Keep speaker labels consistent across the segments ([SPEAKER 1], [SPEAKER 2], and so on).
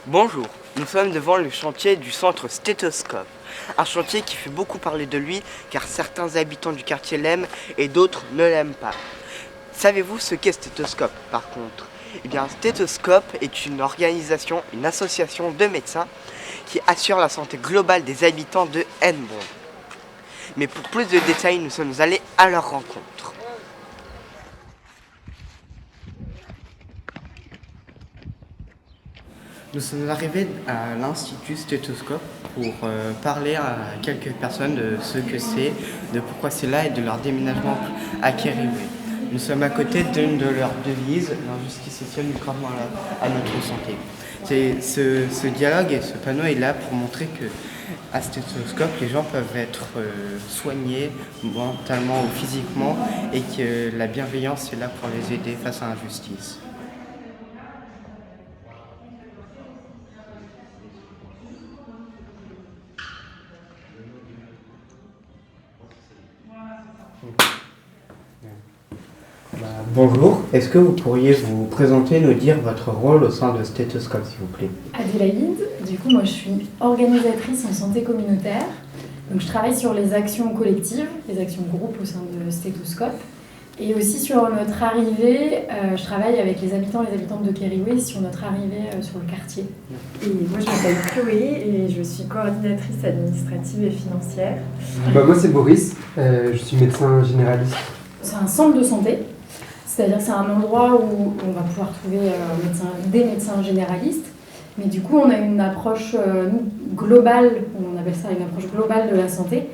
[SPEAKER 1] Bonjour, nous sommes devant le chantier du centre Stéthoscope. Un chantier qui fait beaucoup parler de lui car certains habitants du quartier l'aiment et d'autres ne l'aiment pas. Savez-vous ce qu'est Stéthoscope par contre ? Eh bien, Stéthoscope est une organisation, une association de médecins qui assure la santé globale des habitants de Hennebont. Mais pour plus de détails, nous sommes allés à leur rencontre. Nous sommes arrivés à l'Institut Stéthoscope pour parler à quelques personnes de ce que c'est, de pourquoi c'est là et de leur déménagement à Kériwé. Nous sommes à côté d'une de leurs devises, l'injustice sociale du gravement à notre santé. Ce dialogue et ce panneau est là pour montrer que à Stéthoscope, les gens peuvent être soignés mentalement ou physiquement et que la bienveillance est là pour les aider face à l'injustice. Bonjour, est-ce que vous pourriez vous présenter, nous dire votre rôle au sein de Stéthoscope, s'il vous plaît ?
[SPEAKER 2] Adélaïde, du coup moi je suis organisatrice en santé communautaire. Donc je travaille sur les actions collectives, les actions groupes au sein de Stéthoscope. Et aussi sur notre arrivée, je travaille avec les habitants et les habitantes de Kériwé sur notre arrivée sur le quartier.
[SPEAKER 3] Et moi je m'appelle Chloé et je suis coordinatrice administrative et financière.
[SPEAKER 4] Moi c'est Boris, je suis médecin généraliste.
[SPEAKER 2] C'est un centre de santé, c'est-à-dire que c'est un endroit où on va pouvoir trouver des médecins généralistes. Mais du coup on a une approche globale, on appelle ça une approche globale de la santé.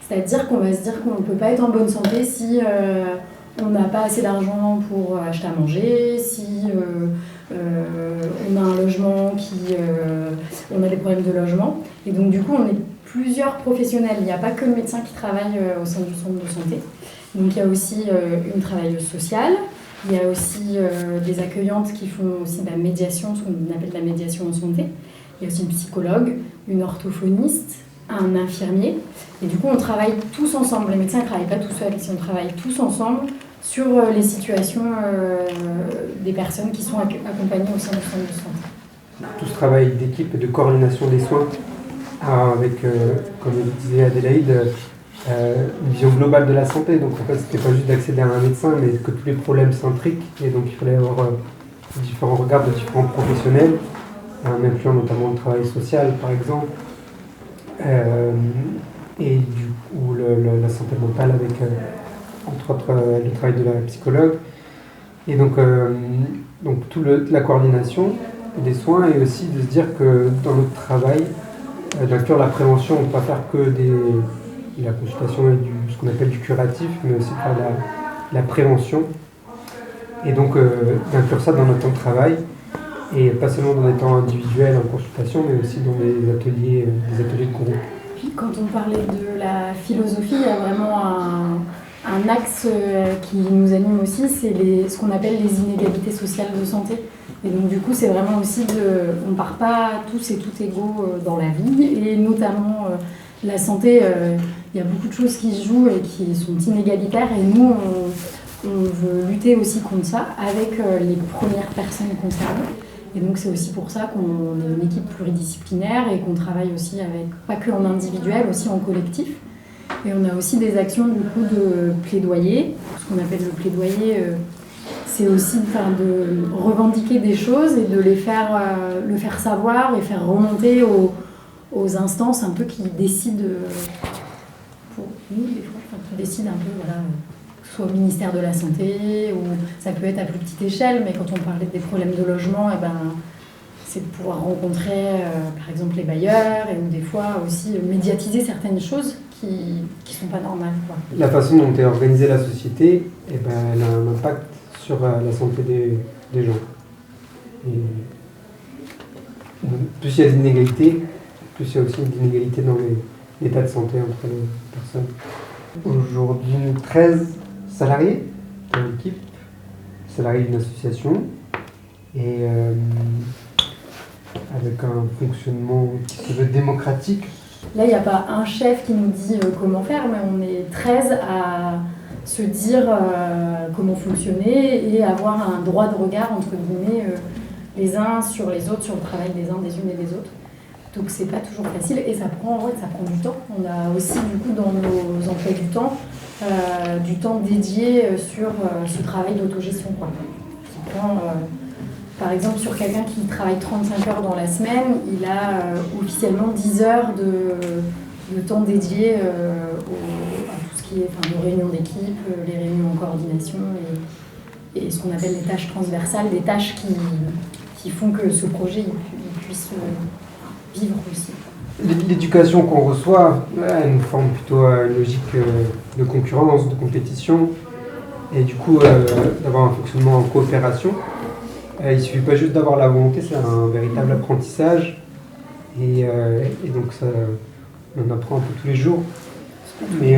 [SPEAKER 2] C'est-à-dire qu'on va se dire qu'on ne peut pas être en bonne santé si on n'a pas assez d'argent pour acheter à manger, si on a un logement on a des problèmes de logement. Et donc du coup, on est plusieurs professionnels. Il n'y a pas que le médecin qui travaille au sein du centre de santé. Donc il y a aussi une travailleuse sociale, il y a aussi des accueillantes qui font aussi de la médiation, ce qu'on appelle la médiation en santé. Il y a aussi une psychologue, une orthophoniste, un infirmier. Et du coup, on travaille tous ensemble. Les médecins ne travaillent pas tout seuls, on travaille tous ensemble sur les situations des personnes qui sont accompagnées au sein du centre de santé.
[SPEAKER 4] Tout ce travail d'équipe et de coordination des soins avec, comme le disait Adélaïde, une vision globale de la santé. Donc en fait, c'était pas juste d'accéder à un médecin, mais que tous les problèmes s'intriquent. Et donc il fallait avoir différents regards de différents professionnels, incluant notamment le travail social, par exemple. Et du coup la santé mentale avec entre autres le travail de la psychologue et donc toute la coordination des soins et aussi de se dire que dans notre travail d'inclure la prévention, on ne peut pas faire que de la consultation et ce qu'on appelle du curatif, mais aussi faire la prévention et donc d'inclure ça dans notre temps de travail et pas seulement dans des temps individuels en consultation mais aussi dans des ateliers de groupe.
[SPEAKER 2] Quand on parlait de la philosophie, il y a vraiment un axe qui nous anime aussi, c'est ce qu'on appelle les inégalités sociales de santé. Et donc du coup, c'est vraiment aussi on ne part pas tous et toutes égaux dans la vie, et notamment la santé, il y a beaucoup de choses qui se jouent et qui sont inégalitaires, et nous, on veut lutter aussi contre ça avec les premières personnes concernées. Et donc c'est aussi pour ça qu'on est une équipe pluridisciplinaire et qu'on travaille aussi avec, pas que en individuel, aussi en collectif. Et on a aussi des actions du coup de plaidoyer. Ce qu'on appelle le plaidoyer, c'est aussi de revendiquer des choses et de le faire savoir et faire remonter aux instances un peu qui décident pour nous, des fois, qui décident un peu, voilà, soit au ministère de la Santé, ou ça peut être à plus petite échelle, mais quand on parlait des problèmes de logement, c'est de pouvoir rencontrer par exemple les bailleurs, ou des fois aussi médiatiser certaines choses qui ne sont pas normales, quoi.
[SPEAKER 4] La façon dont est organisée la société, elle a un impact sur la santé des gens. Et plus il y a d'inégalités, plus il y a aussi d'inégalités dans l'état de santé entre les personnes. Aujourd'hui, 13 salariés dans l'équipe, salariés d'une association, et avec un fonctionnement qui se veut démocratique.
[SPEAKER 2] Là, il n'y a pas un chef qui nous dit comment faire, mais on est 13 à se dire comment fonctionner et avoir un droit de regard, entre guillemets, les uns sur les autres, sur le travail des uns, des unes et des autres. Donc c'est pas toujours facile et ça prend du temps. On a aussi du coup dans nos emplois du temps dédié sur ce travail d'autogestion, quoi. Qui prend, par exemple, sur quelqu'un qui travaille 35 heures dans la semaine, il a officiellement 10 heures de temps dédié à tout ce qui est nos réunions d'équipe, les réunions en coordination et ce qu'on appelle les tâches transversales, des tâches qui font que ce projet il puisse vivre aussi.
[SPEAKER 4] L'éducation qu'on reçoit, elle nous forme plutôt à une logique de concurrence, de compétition, et du coup d'avoir un fonctionnement en coopération. Il ne suffit pas juste d'avoir la volonté, c'est un véritable apprentissage, et donc ça, on apprend un peu tous les jours. Mais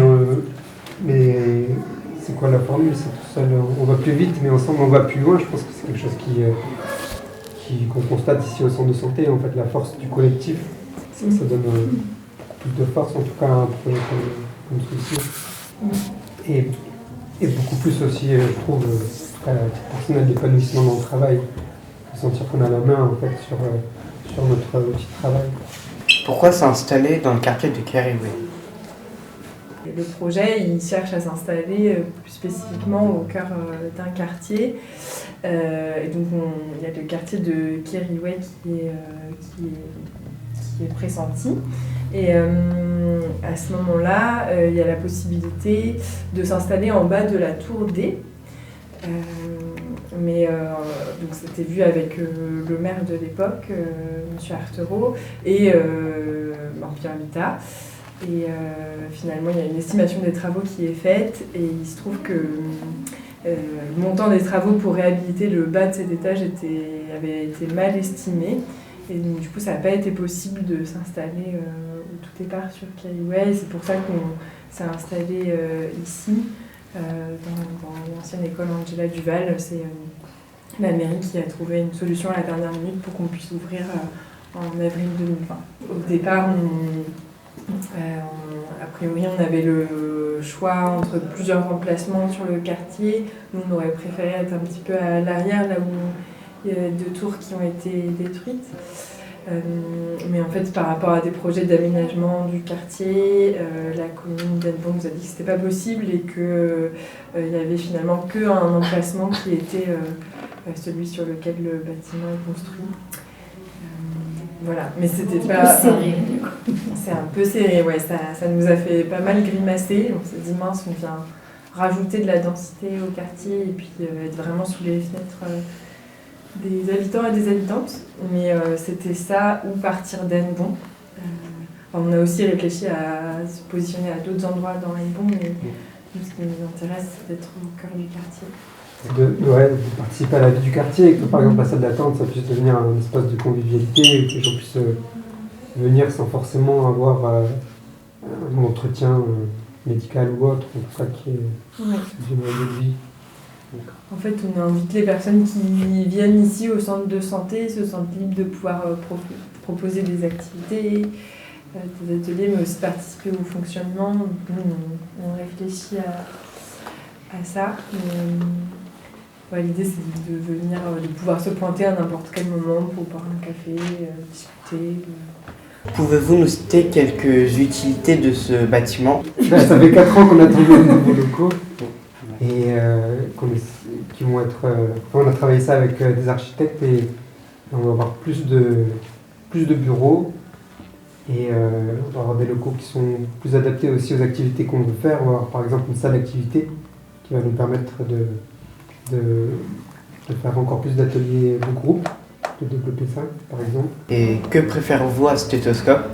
[SPEAKER 4] c'est quoi la formule? C'est tout seul, on va plus vite, mais ensemble on va plus loin. Je pense que c'est quelque chose qu'on constate ici au centre de santé. En fait, la force du collectif, ça donne beaucoup plus de force, en tout cas, à un projet comme celui-ci. Et beaucoup plus aussi, je trouve, à titre personnel, l'épanouissement dans le travail. De sentir qu'on a la main, en fait, sur notre outil de travail.
[SPEAKER 1] Pourquoi s'installer dans le quartier de Kériwé?
[SPEAKER 3] Le projet, il cherche à s'installer plus spécifiquement au cœur d'un quartier. Et donc, il y a le quartier de Kériwé qui est pressenti. Et à ce moment-là, il y a la possibilité de s'installer en bas de la tour D. Donc c'était vu avec le maire de l'époque, M. Artereau, et Pierre Vita. Et finalement, il y a une estimation des travaux qui est faite, et il se trouve que le montant des travaux pour réhabiliter le bas de cet étage avait été mal estimé. Et donc, du coup, ça n'a pas été possible de s'installer au tout départ sur Kériwé. C'est pour ça qu'on s'est installé ici, dans l'ancienne école Angela Duval. C'est la mairie qui a trouvé une solution à la dernière minute pour qu'on puisse ouvrir en avril 2020. Au départ, a priori, on avait le choix entre plusieurs emplacements sur le quartier. Nous, on aurait préféré être un petit peu à l'arrière, là où il y a 2 tours qui ont été détruites. Mais en fait, par rapport à des projets d'aménagement du quartier, la commune d'Hennebon nous a dit que c'était pas possible et qu'il y avait finalement qu'un emplacement qui était celui sur lequel le bâtiment est construit. Voilà, mais c'était pas...
[SPEAKER 2] serré.
[SPEAKER 3] C'est un peu serré, ouais, ça nous a fait pas mal grimacer. On s'est dit, mince, on vient rajouter de la densité au quartier et puis être vraiment sous les fenêtres des habitants et des habitantes. Mais c'était ça ou partir d'Hennebon. On a aussi réfléchi à se positionner à d'autres endroits dans Hennebon, mais nous, ce qui nous intéresse, c'est d'être au cœur du quartier.
[SPEAKER 4] De participer à la vie du quartier, et que par exemple la salle d'attente, ça puisse devenir un espace de convivialité, où que les gens puissent venir sans forcément avoir un entretien médical ou autre, en tout cas qui est du mode de vie.
[SPEAKER 3] En fait, on invite les personnes qui viennent ici au centre de santé, se sentent libres de pouvoir proposer des activités, des ateliers, mais aussi participer au fonctionnement. Nous, on réfléchit à ça. L'idée, c'est de venir, de pouvoir se pointer à n'importe quel moment pour boire un café, discuter.
[SPEAKER 1] Pouvez-vous nous citer quelques utilités de ce bâtiment?
[SPEAKER 4] Ça fait 4 ans qu'on a trouvé de nouveaux locaux et qui vont être... on a travaillé ça avec des architectes et on va avoir plus de bureaux et on va avoir des locaux qui sont plus adaptés aussi aux activités qu'on veut faire. On va avoir par exemple une salle d'activité qui va nous permettre de faire encore plus d'ateliers de groupe, de développer ça par exemple.
[SPEAKER 1] Et que préférez-vous à Stéthoscope?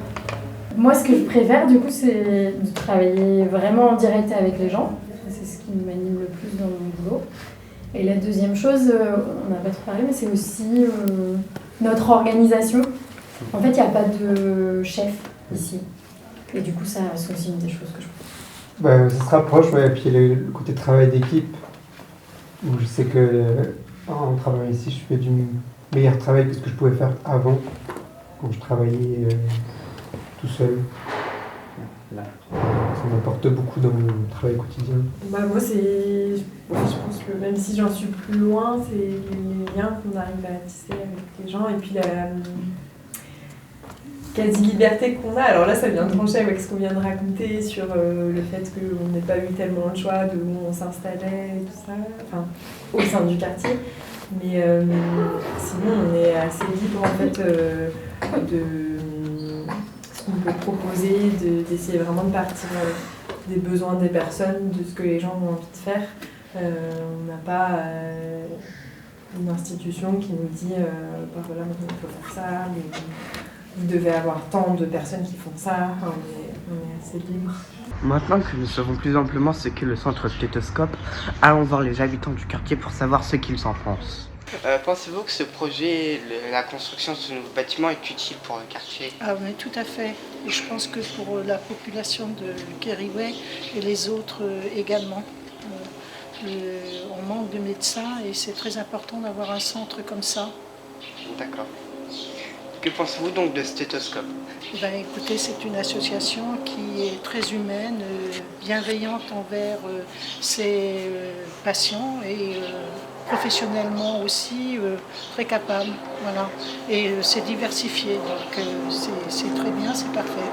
[SPEAKER 2] Moi, ce que je préfère, du coup, c'est de travailler vraiment en direct avec les gens. C'est ce qui m'anime le plus dans mon boulot. Et la deuxième chose, on n'a pas trop parlé, mais c'est aussi notre organisation. En fait, il n'y a pas de chef ici. Et du coup, ça, c'est aussi une des choses que je préfère.
[SPEAKER 4] Ça se rapproche, et puis le côté travail d'équipe, où je sais que en travaillant ici, je fais du meilleur travail que ce que je pouvais faire avant, quand je travaillais tout seul. C'est qu'on apporte beaucoup dans le travail quotidien?
[SPEAKER 3] Moi, je pense que même si j'en suis plus loin, c'est les liens qu'on arrive à tisser avec les gens et puis la quasi-liberté qu'on a. Alors là, ça vient de trancher avec ce qu'on vient de raconter sur le fait qu'on n'ait pas eu tellement le choix de où on s'installait et tout ça, enfin, au sein du quartier. Mais sinon, on est assez libre en fait de ce qu'on peut proposer, d'essayer vraiment de partir des besoins des personnes, de ce que les gens ont envie de faire. On n'a pas une institution qui nous dit voilà, maintenant il faut faire ça, vous devez avoir tant de personnes qui font ça. Enfin, on est assez libre.
[SPEAKER 1] Maintenant que nous savons plus amplement ce qu'est le centre Stéthoscope, allons voir les habitants du quartier pour savoir ce qu'ils en pensent. Pensez-vous que ce projet, la construction de ce nouveau bâtiment est utile pour le quartier?
[SPEAKER 5] Ah oui, tout à fait. Et je pense que pour la population de Kériway et les autres également. On manque de médecins et c'est très important d'avoir un centre comme ça.
[SPEAKER 1] D'accord. Que pensez-vous donc de Stéthoscope?
[SPEAKER 5] Écoutez, c'est une association qui est très humaine, bienveillante envers ses patients et professionnellement aussi très capable. Voilà. Et c'est diversifié, donc c'est très bien, c'est parfait.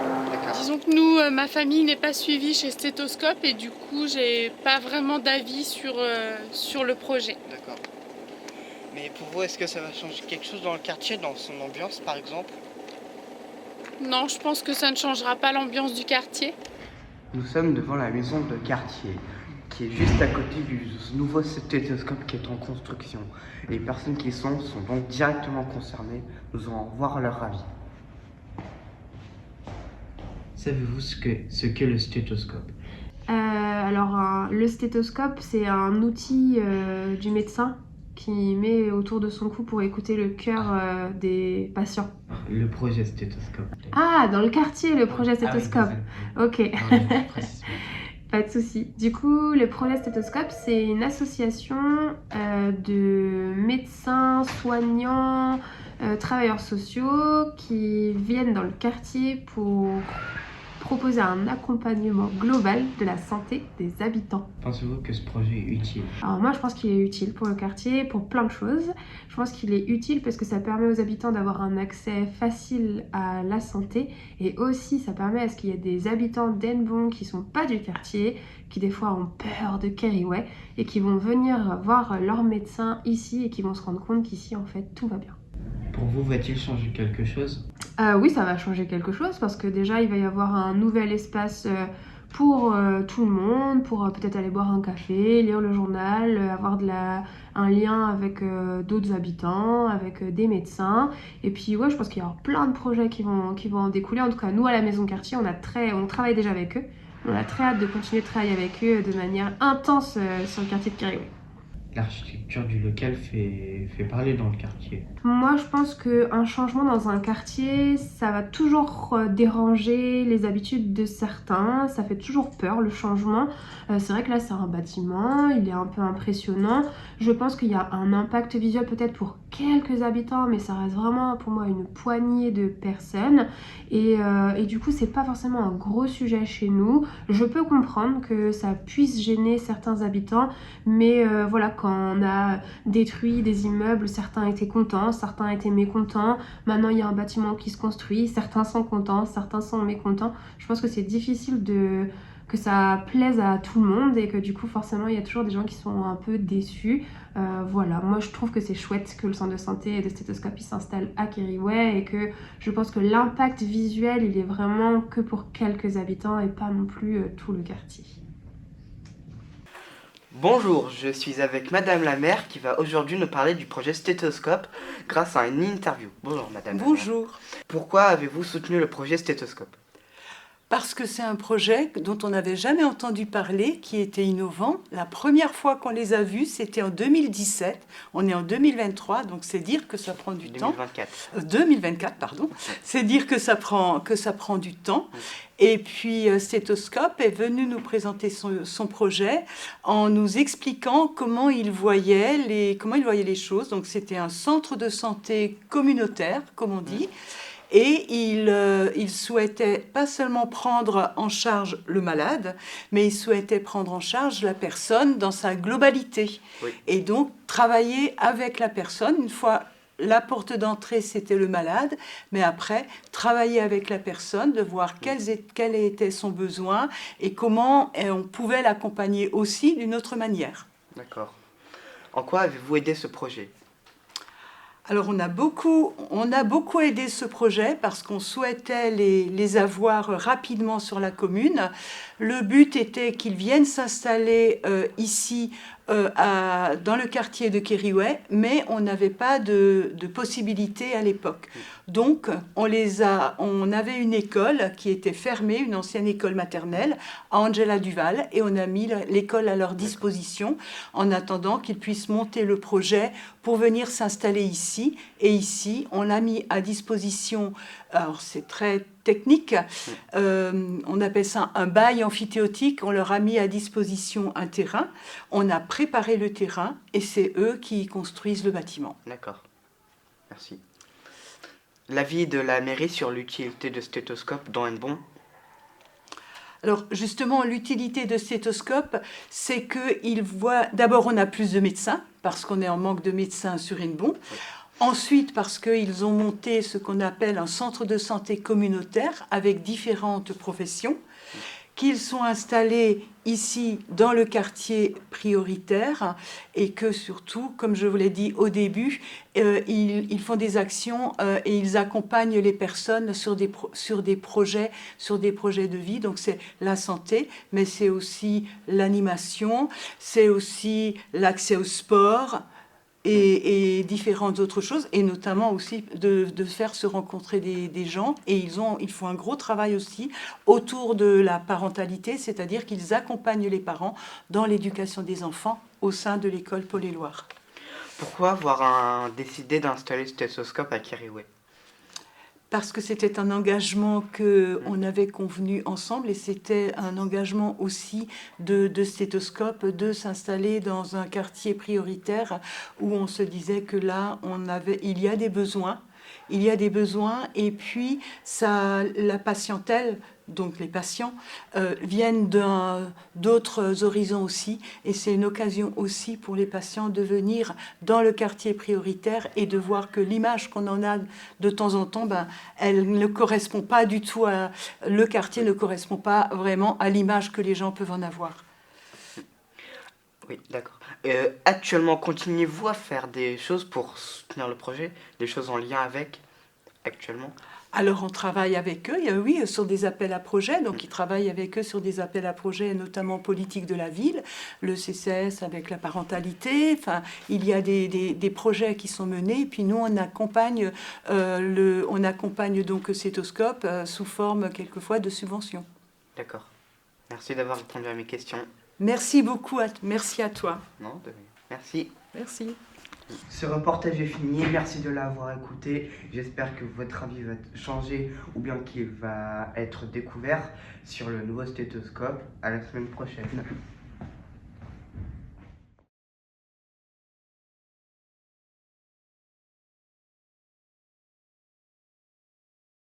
[SPEAKER 6] Disons que nous, ma famille n'est pas suivie chez Stéthoscope et du coup, j'ai pas vraiment d'avis sur le projet.
[SPEAKER 1] D'accord. Mais pour vous, est-ce que ça va changer quelque chose dans le quartier, dans son ambiance par exemple?
[SPEAKER 6] Non, je pense que ça ne changera pas l'ambiance du quartier.
[SPEAKER 1] Nous sommes devant la maison de quartier, qui est juste à côté du nouveau Stéthoscope qui est en construction. Les personnes qui y sont donc directement concernées. Nous allons voir leur avis. Savez-vous ce qu'est le stéthoscope?
[SPEAKER 7] Le stéthoscope, c'est un outil du médecin qui met autour de son cou pour écouter le cœur des patients.
[SPEAKER 1] Le projet stéthoscope.
[SPEAKER 7] Ah, dans le quartier, le projet stéthoscope. Ok.
[SPEAKER 1] Non, précisément.
[SPEAKER 7] Pas de souci. Du coup, le projet stéthoscope, c'est une association de médecins, soignants, travailleurs sociaux qui viennent dans le quartier pour proposer un accompagnement global de la santé des habitants.
[SPEAKER 1] Pensez-vous que ce projet est utile?
[SPEAKER 7] Alors moi, je pense qu'il est utile pour le quartier, pour plein de choses. Je pense qu'il est utile parce que ça permet aux habitants d'avoir un accès facile à la santé et aussi ça permet à ce qu'il y ait des habitants d'Hennebeau qui sont pas du quartier, qui des fois ont peur de Kériway et qui vont venir voir leur médecin ici et qui vont se rendre compte qu'ici en fait tout va bien.
[SPEAKER 1] Pour vous, va-t-il changer quelque chose?
[SPEAKER 7] Oui, ça va changer quelque chose parce que déjà il va y avoir un nouvel espace pour tout le monde, pour peut-être aller boire un café, lire le journal, avoir un lien avec d'autres habitants, avec des médecins. Et puis ouais, je pense qu'il y aura plein de projets qui vont en découler. En tout cas, nous à la Maison Quartier, on travaille déjà avec eux. On a très hâte de continuer de travailler avec eux de manière intense sur le quartier de Kériway.
[SPEAKER 1] L'architecture du local fait parler dans le quartier.
[SPEAKER 7] Moi, je pense qu'un changement dans un quartier, ça va toujours déranger les habitudes de certains. Ça fait toujours peur, le changement. C'est vrai que là, c'est un bâtiment, il est un peu impressionnant. Je pense qu'il y a un impact visuel peut-être pour quelques habitants, mais ça reste vraiment pour moi une poignée de personnes. Et du coup, c'est pas forcément un gros sujet chez nous. Je peux comprendre que ça puisse gêner certains habitants, mais voilà, quand on a détruit des immeubles, certains étaient contents, certains étaient mécontents. Maintenant, il y a un bâtiment qui se construit, certains sont contents, certains sont mécontents. Je pense que c'est difficile que ça plaise à tout le monde et que du coup, forcément, il y a toujours des gens qui sont un peu déçus. Voilà, moi, je trouve que c'est chouette que le centre de santé et de stéthoscopie s'installe à Kériway et que je pense que l'impact visuel, il est vraiment que pour quelques habitants et pas non plus tout le quartier.
[SPEAKER 1] Bonjour, je suis avec Madame la maire qui va aujourd'hui nous parler du projet Stéthoscope grâce à une interview. Bonjour Madame.
[SPEAKER 8] Bonjour.
[SPEAKER 1] Pourquoi avez-vous soutenu le projet Stéthoscope?
[SPEAKER 8] Parce que c'est un projet dont on n'avait jamais entendu parler, qui était innovant. La première fois qu'on les a vus, c'était en 2017. On est en 2023, donc c'est dire que ça prend du
[SPEAKER 1] 2024.
[SPEAKER 8] temps. 2024, pardon. C'est dire que ça prend du temps. Et puis Stéthoscope est venu nous présenter son projet en nous expliquant comment il voyait les choses. Donc c'était un centre de santé communautaire, comme on dit. Et il souhaitait pas seulement prendre en charge le malade, mais il souhaitait prendre en charge la personne dans sa globalité.
[SPEAKER 1] Oui.
[SPEAKER 8] Et donc travailler avec la personne. Une fois la porte d'entrée, c'était le malade, mais après, travailler avec la personne, de voir quel était son besoin et comment on pouvait l'accompagner aussi d'une autre manière.
[SPEAKER 1] D'accord. En quoi avez-vous aidé ce projet?
[SPEAKER 8] Alors on a beaucoup aidé ce projet parce qu'on souhaitait les avoir rapidement sur la commune. Le but était qu'ils viennent s'installer ici dans le quartier de Kériouet, mais on n'avait pas de possibilité à l'époque. Donc on avait une école qui était fermée, une ancienne école maternelle à Angela Duval, et on a mis l'école à leur disposition en attendant qu'ils puissent monter le projet pour venir s'installer ici. Et ici, on l'a mis à disposition, alors c'est très technique, on appelle ça un bail amphithéotique. On leur a mis à disposition un terrain, on a préparé le terrain et c'est eux qui construisent le bâtiment.
[SPEAKER 1] D'accord, merci. L'avis de la mairie sur l'utilité de stéthoscope dans Hennebont?
[SPEAKER 8] Alors justement, l'utilité de stéthoscope, c'est qu'ils voient... D'abord, on a plus de médecins, parce qu'on est en manque de médecins sur Hennebont. Oui. Ensuite, parce qu'ils ont monté ce qu'on appelle un centre de santé communautaire avec différentes professions, qu'ils sont installés ici dans le quartier prioritaire et que surtout, comme je vous l'ai dit au début, ils font des actions et ils accompagnent les personnes sur des projets de vie. Donc c'est la santé, mais c'est aussi l'animation, c'est aussi l'accès au sport, et différentes autres choses, et notamment aussi de faire se rencontrer des gens. Et ils font un gros travail aussi autour de la parentalité, c'est-à-dire qu'ils accompagnent les parents dans l'éducation des enfants au sein de l'école Paul-et-Loire.
[SPEAKER 1] Pourquoi avoir décidé d'installer ce stéthoscope à Kériouet?
[SPEAKER 8] Parce que c'était un engagement qu'on avait convenu ensemble, et c'était un engagement aussi de stéthoscope, de s'installer dans un quartier prioritaire où on se disait que là, il y a des besoins. Et puis la patientèle, donc les patients, viennent d'autres horizons aussi, et c'est une occasion aussi pour les patients de venir dans le quartier prioritaire et de voir que l'image qu'on en a de temps en temps, elle ne correspond pas du tout le quartier ne correspond pas vraiment à l'image que les gens peuvent en avoir.
[SPEAKER 1] Oui, d'accord. Actuellement, continuez-vous à faire des choses pour soutenir le projet, des choses en lien avec, actuellement?
[SPEAKER 8] Alors, on travaille avec eux, oui, sur des appels à projets. Donc, ils travaillent avec eux sur des appels à projets, notamment politiques de la ville, le CCS avec la parentalité. Enfin, il y a des projets qui sont menés. Et puis, nous, on accompagne donc Stéthoscope sous forme, quelquefois, de subventions.
[SPEAKER 1] D'accord. Merci d'avoir répondu à mes questions.
[SPEAKER 8] Merci beaucoup. Merci à toi.
[SPEAKER 1] Non, merci.
[SPEAKER 8] Merci.
[SPEAKER 1] Ce reportage est fini, merci de l'avoir écouté. J'espère que votre avis va changer ou bien qu'il va être découvert sur le nouveau stéthoscope. À la semaine prochaine.